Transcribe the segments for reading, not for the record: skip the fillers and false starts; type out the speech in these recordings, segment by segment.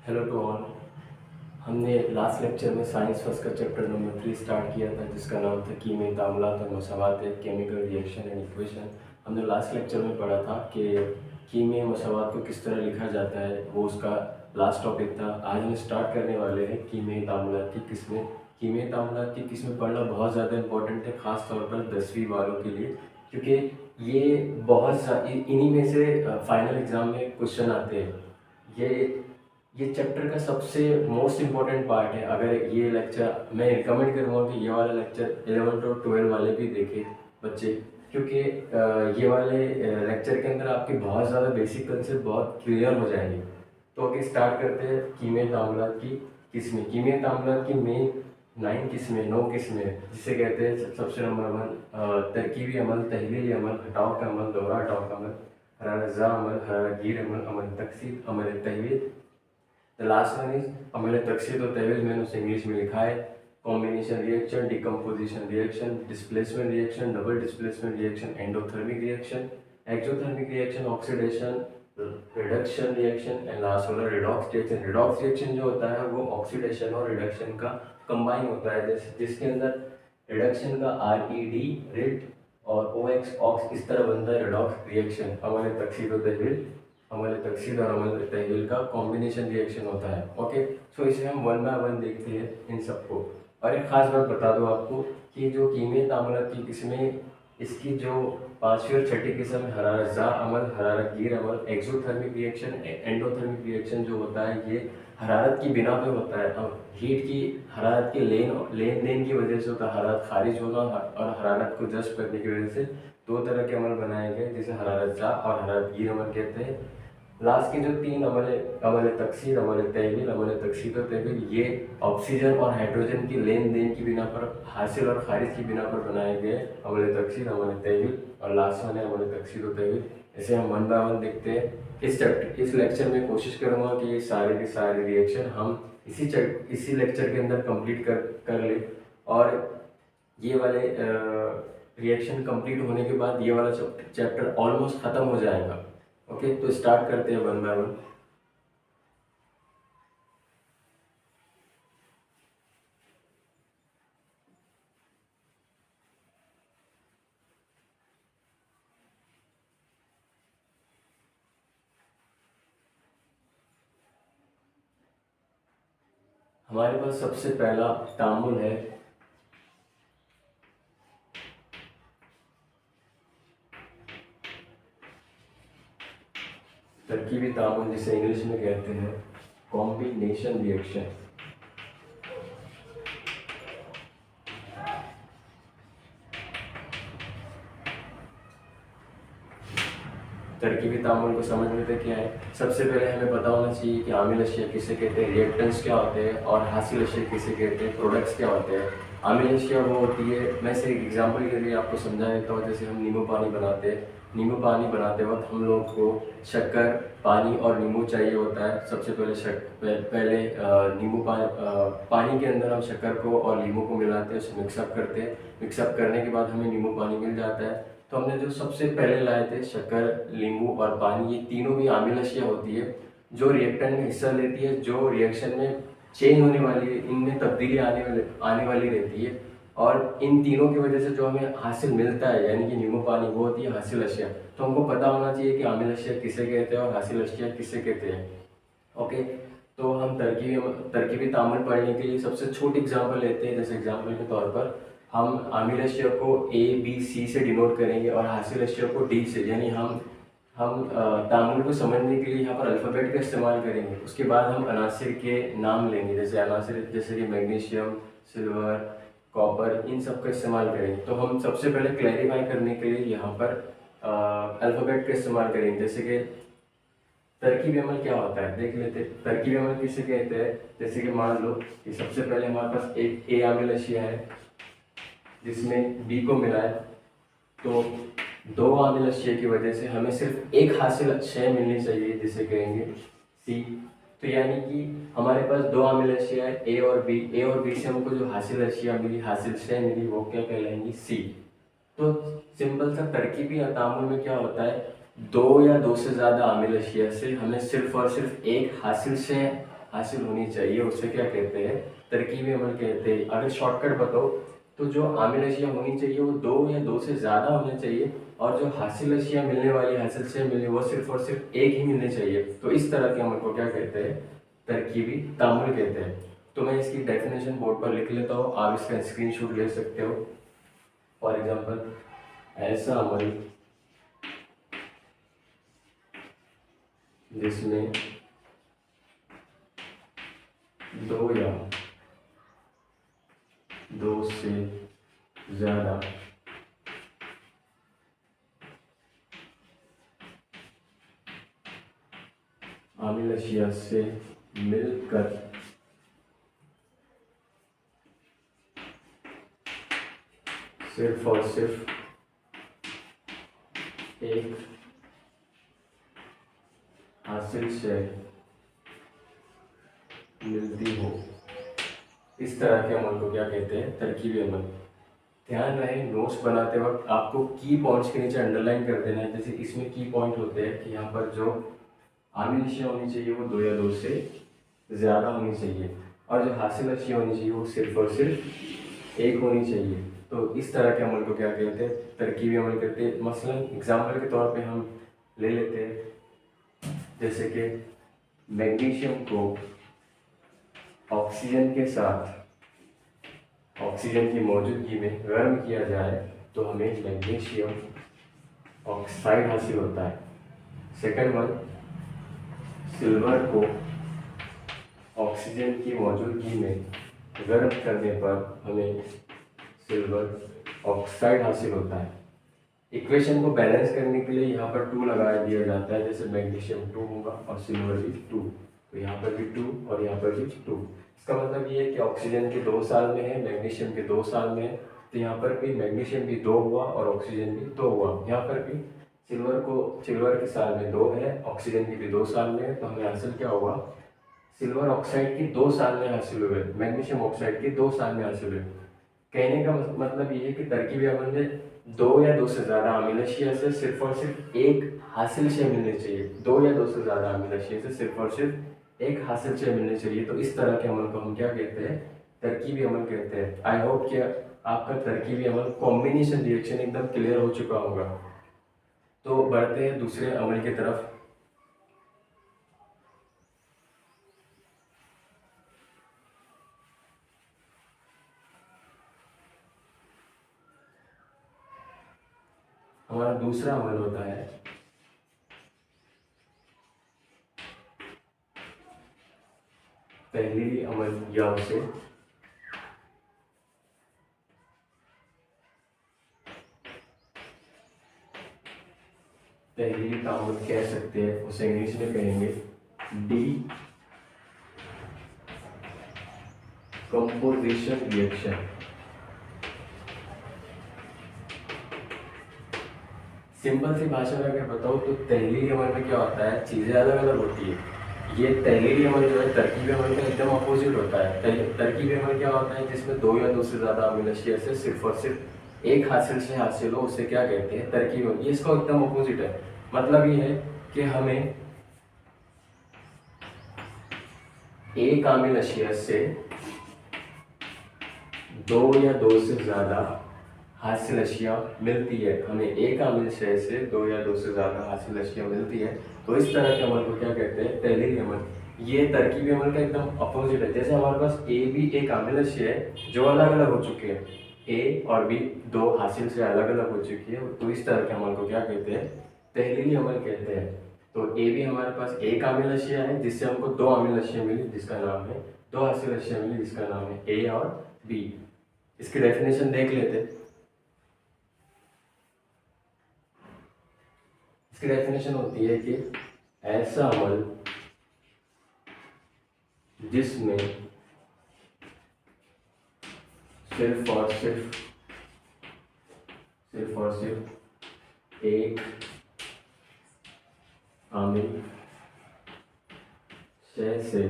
Hello to all. हमने last lecture में science first का चैप्टर नंबर 3 स्टार्ट किया था, जिसका नाम था कीमियाई तामुलात और मसावात केमिकल रिएक्शन एंड इक्वेशन। हमने लास्ट लेक्चर में पढ़ा था कि कीमियाई मसावात को किस तरह लिखा जाता है, वो उसका लास्ट टॉपिक था। आज हम स्टार्ट करने वाले हैं कीमियाई तामुलात की किस्में। कीमियाई तामुलात की किस्में पढ़ना बहुत ज़्यादा इंपॉर्टेंट है, ख़ास तौर पर 10वीं वालों के लिए, क्योंकि ये इन्हीं में से फाइनल एग्ज़ाम में क्वेश्चन आते हैं। ये चैप्टर का सबसे मोस्ट इम्पॉर्टेंट पार्ट है। अगर ये लेक्चर मैं रिकमेंड करूँगा कि ये वाला लेक्चर 11 और 12 वाले भी देखें बच्चे, क्योंकि ये वाले लेक्चर के अंदर आपके बहुत ज़्यादा बेसिक कंसेप्ट बहुत क्लियर हो जाएंगे। तो आगे स्टार्ट करते हैं कीमियाई तामुलात की किस्में। कीमियाई तामुलात की मेन 9 किस्में, जिसे कहते हैं सबसे नंबर 1 तरकीबी अमल, तहलीली अमल, हटाव का अमल, दोहरा हटाव का अमल, हरारजा अमल, हरारगीर अमल, अमल तकसीद, अमल तहवील। द लास्ट वन इज अमल तकसीद और तहवील। मैंने उसे इंग्लिश में लिखा है combination reaction, decomposition reaction, displacement reaction, double displacement reaction, endothermic reaction, exothermic reaction, oxidation, reduction reaction and last वाला रिडॉक्स रिएक्शन। रिडॉक्स रिएक्शन जो होता है वो ऑक्सीडेशन और रिडक्शन का कंबाइन होता है, जिसके अंदर रिडक्शन का RED रिड और OX ऑक्स इस तरह बनता है रिडॉक्स रिएक्शन। अमल तकसीद और तहवील, अमल तकसीद और अमल तहवील का कॉम्बिनेशन रिएक्शन होता है। ओके, सो इसे हम 1 बाय 1 देखते हैं इन सबको। और एक ख़ास बात बता दूं आपको कि जो कीमियाई तामुलात की किस्में, इसकी जो 5वीं और 6ठी किस्म है हरारजा अमल, हरारतगीर अमल, एक्सोथर्मिक रिएक्शन, एंडोथर्मिक रिएक्शन जो होता है ये हरारत की बिना पे होता है। अब हीट की हरारत के लेन देन की वजह से होता है, हरारत खारिज होना और हरारत को जज्ब करने की वजह से 2 तरह के अमल बनाए गए, जिसे हरारतजा और हरारतगीर अमल कहते हैं। लास्ट के जो 3 अमल है, अमल तकसीद, अमल तहवील, अमल तकसीद और तहवील, ये ऑक्सीजन और हाइड्रोजन की लेन देन की बिना पर, हासिल और खारिज की बिना पर बनाए गए अमल तकसीद, अमल तहवील। और लास्ट वाले अमल तकसीद और तहवील, इसे हम 1 बाय 1 देखते हैं। इस लेक्चर में कोशिश करूँगा कि ये सारे के सारे रिएक्शन हम इसी लेक्चर के अंदर कंप्लीट कर ले। और ये वाले रिएक्शन कंप्लीट होने के बाद ये वाला चैप्टर ऑलमोस्ट ख़त्म हो जाएगा। ओके, तो स्टार्ट करते हैं 1 बाय 1। हमारे पास सबसे पहला तामुल है तरकीबी तामुल, जिसे इंग्लिश में कहते हैं कॉम्बिनेशन रिएक्शन। तरकीबी तामुल को समझ लेते क्या है। सबसे पहले हमें पता होना चाहिए कि आमिल अशिया किसे कहते हैं, रिएक्टेंट्स क्या होते हैं, और हासिल अशिया किसे कहते हैं, प्रोडक्ट्स क्या होते हैं। आमिल अशिया वो होती है, मैं से एक एग्जांपल के लिए आपको समझा देता हूँ। जैसे हम नींबू पानी बनाते हैं, नींबू पानी बनाते वक्त हम लोग को शक्कर, पानी और नींबू चाहिए होता है। सबसे पहले नींबू पानी के अंदर हम शक्कर को और नींबू को मिलाते हैं, उसे मिक्सअप करते हैं। मिक्सअप करने के बाद हमें नींबू पानी मिल जाता है। तो हमने जो सबसे पहले लाए थे शक्कर, नींबू और पानी, ये तीनों भी आमिल अशिया होती है जो रिएक्टेंट में हिस्सा लेती है, जो रिएक्शन में चेंज होने वाली है, इनमें तब्दीली आने वाली रहती है। और इन तीनों की वजह से जो हमें हासिल मिलता है, यानी कि नींबू पानी, वो होती है हासिल अशिया। तो हमको पता होना चाहिए कि आमिल अशिया किसे कहते हैं और हासिल अशिया किसे कहते हैं। ओके, तो हम तरकीबी तामुल पढ़ने के लिए सबसे छोटी एग्जाम्पल लेते हैं। जैसे एग्जाम्पल के तौर पर हम आमिल अशिया को ABC से डिनोट करेंगे और हासिल अशिया को D से, यानी हम तामुल को समझने के लिए यहाँ पर अल्फ़ाबेट का इस्तेमाल करेंगे। उसके बाद हम अनासिर के नाम लेंगे, जैसे अनासिर जैसे कि मैग्नीशियम, सिल्वर, कॉपर, इन सब का इस्तेमाल करेंगे। तो हम सबसे पहले क्लैरिफाई करने के लिए यहाँ पर अल्फ़ाबेट का इस्तेमाल करेंगे। जैसे कि तरकीबी अमल क्या होता है देख लेते हैं। तरकीबी अमल किसे कहते हैं, जैसे कि मान लो कि सबसे पहले हमारे पास एक A आमिल अशिया है जिसमें B को मिला है, तो 2 आमिल अशिया की वजह से हमें सिर्फ एक हासिल अशिया मिलनी चाहिए, जिसे कहेंगे C। तो यानी कि हमारे पास 2 आमिल अशिया है A और B से हमको जो हासिल अशिया मिली, हासिल शय मिली, वो क्या कहलाएंगी, C। तो सिंपल सा तरकीबी तामुल में क्या होता है, 2 या 2 से ज़्यादा आमिल अशिया से हमें सिर्फ और सिर्फ एक हासिल होनी चाहिए, उसे क्या कहते हैं, तरकीबी अमल कहते हैं। अगर शॉर्टकट बताओ तो जो आमिल अशिया होनी चाहिए वो 2 या 2 से ज़्यादा होने चाहिए, और जो हासिल अशिया मिलने वाली, हासिल से मिले, वो सिर्फ और सिर्फ एक ही मिलने चाहिए। तो इस तरह के अमल को क्या कहते हैं, तरकीबी तामुल कहते हैं। तो मैं इसकी डेफिनेशन बोर्ड पर लिख लेता हूँ, आप इसका स्क्रीनशॉट ले सकते हो। फॉर एग्जांपल, ऐसा अमल जिसमें 2 या 2 से ज़्यादा आमिल अशिया से मिलकर सिर्फ और सिर्फ एक हासिल से मिलती हो, इस तरह के अमल को क्या कहते हैं, तरकीबी अमल। ध्यान रहे, नोट्स बनाते वक्त आपको की पॉइंट्स के नीचे अंडरलाइन कर देना है। जैसे इसमें की पॉइंट होते हैं कि यहाँ पर जो आमिल अशिया होनी चाहिए वो 2 या 2 से ज़्यादा होनी चाहिए, और जो हासिल अशिया होनी चाहिए वो सिर्फ और सिर्फ एक होनी चाहिए। तो इस तरह के अमल को क्या कहते हैं, तरकीबी अमल कहते हैं। मसलन एग्जाम्पल के तौर पे हम ले लेते हैं, जैसे कि मैग्नीशियम को ऑक्सीजन के साथ, ऑक्सीजन की मौजूदगी में गर्म किया जाए तो हमें मैग्नीशियम ऑक्साइड हासिल होता है। सेकंड वन, सिल्वर को ऑक्सीजन की मौजूदगी में गर्म करने पर हमें सिल्वर ऑक्साइड हासिल होता है। इक्वेशन को बैलेंस करने के लिए यहाँ पर 2 लगा दिया जाता है, जैसे मैग्नीशियम 2 होगा और सिल्वर भी 2, तो यहाँ पर भी 2 और यहाँ पर भी 2। इसका मतलब ये है कि ऑक्सीजन के 2 साल में है, मैग्नीशियम के 2 साल में है, तो यहाँ पर भी मैग्नीशियम भी 2 हुआ और ऑक्सीजन भी 2 हुआ। यहाँ पर भी सिल्वर के साल में 2 है, ऑक्सीजन की भी 2 साल में है, तो हमें हासिल क्या हुआ, सिल्वर ऑक्साइड की 2 साल में हासिल हुए, मैग्नीशियम ऑक्साइड की 2 साल में हासिल हुए। कहने का मतलब ये है कि तरकीबी अमल में 2 या 2 से ज़्यादा अमील अशिया से सिर्फ और सिर्फ एक हासिल शय मिलनी चाहिए। 2 या 2 से ज़्यादा अमील अशिया से सिर्फ और सिर्फ एक हासिल शय मिलनी चाहिए। तो इस तरह के अमल को हम क्या कहते हैं, तरकीबी अमल कहते हैं। आई होप कि आपका तरकीबी अमल कॉम्बिनेशन रिएक्शन एकदम क्लियर हो चुका होगा। तो बढ़ते हैं दूसरे अमल की तरफ। हमारा दूसरा अमल होता है तहलीली अमल, या उसे तहलीली तामुल कह सकते हैं, उसे इंग्लिश में कहेंगे डीकम्पोजिशन रिएक्शन। सिंपल सी भाषा में अगर बताओ तो तहलीली अमल में क्या होता है, चीज़ें अलग अलग होती है। ये तहलीली अमल जो है तरकीबी अमल का एकदम अपोजिट होता है। तरकीबी अमल क्या होता है, जिसमें 2 या 2 से ज़्यादा अमील अशिया से सिर्फ और सिर्फ एक हासिल से हासिल हो, उसे क्या कहते हैं, तरकीबी अमल। ये इसका एकदम अपोजिट है। मतलब ये है कि हमें एक अमील अशिया से 2 या 2 से ज़्यादा हासिल अशिया मिलती है। हमें एक अमील शय से 2 या 2 से ज़्यादा हासिल अशिया मिलती है, तो इस तरह के अमल को क्या कहते हैं, तहलीली अमल। ये तरकीबी अमल का एकदम अपोजिट है। जैसे हमारे पास ए बी एक अमील अशिया है जो अलग अलग हो चुके हैं, ए और बी 2 हासिल से अलग अलग हो चुकी है, तो इस तरह के अमल को क्या कहते हैं, तहलीली अमल कहते हैं। तो ए बी हमारे पास एक अमील अशिया है जिससे हमको 2 अमील अशिया मिली जिसका नाम है, 2 हासिल अशिया मिली जिसका नाम है ए और बी। इसकी डेफिनेशन देख लेते हैं। इसकी डेफिनेशन होती है कि ऐसा अमल जिसमें सिर्फ और सिर्फ एक अमील शय से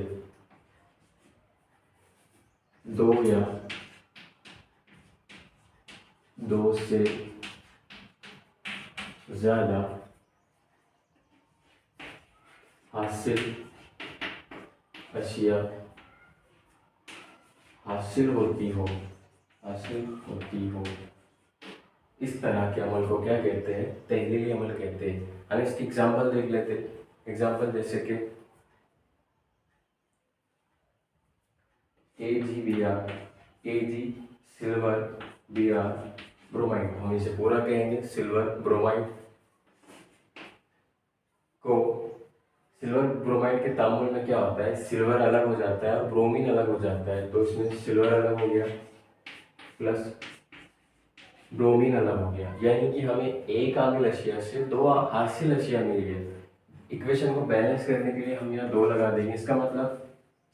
2 या 2 से ज़्यादा हासिल अशिया हासिल होती हो, हासिल होती हो, इस तरह के अमल को क्या कहते हैं? तहलीली अमल कहते हैं। हम इसकी एग्जाम्पल देख लेते हैं। एग्जाम्पल जैसे कि AgBr, Ag silver, Br bromide, हम इसे पूरा कहेंगे सिल्वर ब्रोमाइड को। सिल्वर ब्रोमाइड के तामुल में क्या होता है? सिल्वर अलग हो जाता है और ब्रोमीन अलग हो जाता है, तो इसमें सिल्वर अलग हो गया प्लस ब्रोमीन अलग हो गया, यानी कि हमें एक आमिल अशिया से दो हासिल अशिया मिल गए। इक्वेशन को बैलेंस करने के लिए हम यहाँ दो लगा देंगे, इसका मतलब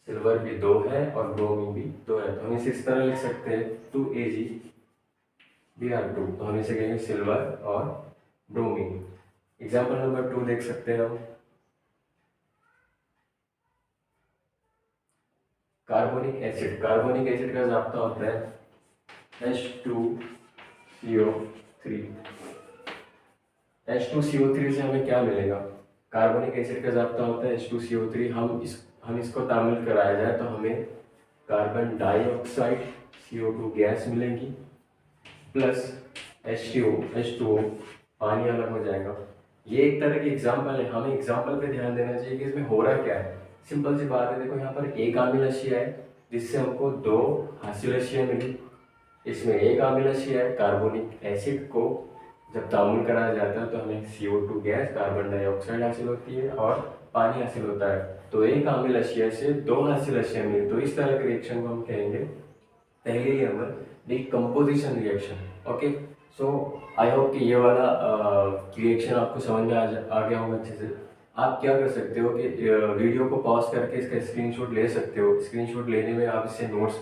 सिल्वर भी दो है और ब्रोमीन भी दो है, तो हम इसे इस तरह लिख सकते हैं 2AgBr2, तो हम इसे कहेंगे सिल्वर और ब्रोमीन। एग्जाम्पल नंबर 2 देख सकते हैं हम। कार्बोनिक एसिड, कार्बोनिक एसिड का जाब्ता होता है H2CO3। H2CO3 से हमें क्या मिलेगा? कार्बोनिक एसिड का जाब्ता होता है H2CO3। हम इसको तामील कराया जाए तो हमें कार्बन डाइऑक्साइड CO2 गैस मिलेगी प्लस H2O पानी अलग हो जाएगा। ये एक तरह की एग्जाम्पल है, हमें एग्जाम्पल पे ध्यान देना चाहिए कि इसमें हो रहा क्या है। सिंपल सी बात है, देखो यहाँ पर एक आमिल अशिया है जिससे हमको दो हासिल अशिया मिली। इसमें एक आमिल अशिया है कार्बोनिक एसिड को जब तामुल कराया जाता है तो हमें CO2 गैस, कार्बन डाइऑक्साइड हासिल होती है और पानी हासिल होता है। तो एक आमिल अशिया से दो हासिल अशिया मिली, तो इस तरह के रिएक्शन को हम कहेंगे तहलीली अमल, decomposition reaction. Okay, so I hope कि ये वाला रिएक्शन आपको समझ में आ गया होगा अच्छे से। आप क्या कर सकते हो कि वीडियो को पॉज करके इसका स्क्रीनशॉट ले सकते हो। स्क्रीनशॉट लेने में आप इससे नोट्स